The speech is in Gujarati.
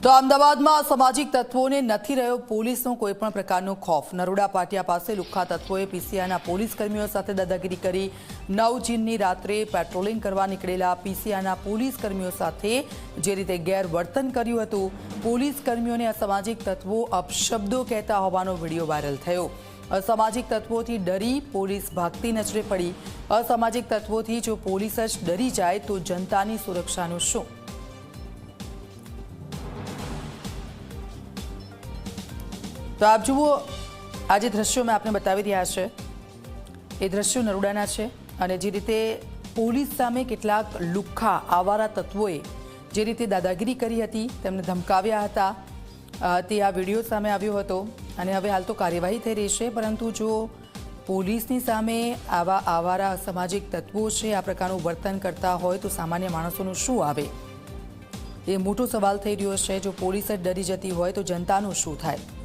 તો અમદાવાદમાં અસામાજિક તત્વોને નથી રહ્યો પોલીસનો કોઈપણ પ્રકારનો ખોફ। નરોડા પાટિયા પાસે લુખ્ખા તત્વોએ પીસીઆઈના પોલીસ કર્મીઓ સાથે દાદાગીરી કરી। 9 જૂનની રાત્રે પેટ્રોલિંગ કરવા નીકળેલા પીસીઆઈના પોલીસ કર્મીઓ સાથે જે રીતે ગેરવર્તન કર્યું હતું, પોલીસ કર્મીઓને અસામાજિક તત્વો અપશબ્દો કહેતા હોવાનો વિડીયો વાયરલ થયો। અસામાજિક તત્વોથી ડરી પોલીસ ભાગતી નજરે પડી। અસામાજિક તત્વોથી જો પોલીસ જ ડરી જાય તો જનતાની સુરક્ષાનું શું? તો આપ જુઓ, આ જે દ્રશ્યો મેં આપને બતાવી રહ્યા છે એ દ્રશ્યો નરોડાના છે અને જે રીતે પોલીસ સામે કેટલાક લુખ્ખા આવારા તત્વોએ જે રીતે દાદાગીરી કરી હતી, તેમને ધમકાવ્યા હતા, તે આ વિડીયો સામે આવ્યો હતો અને હવે હાલ તો કાર્યવાહી થઈ રહી છે। પરંતુ જો પોલીસની સામે આવા આવારા અસામાજિક તત્વો છે આ પ્રકારનું વર્તન કરતા હોય તો સામાન્ય માણસોનું શું આવે, એ મોટો સવાલ થઈ રહ્યો છે। જો પોલીસ જ ડરી જતી હોય તો જનતાનું શું થાય?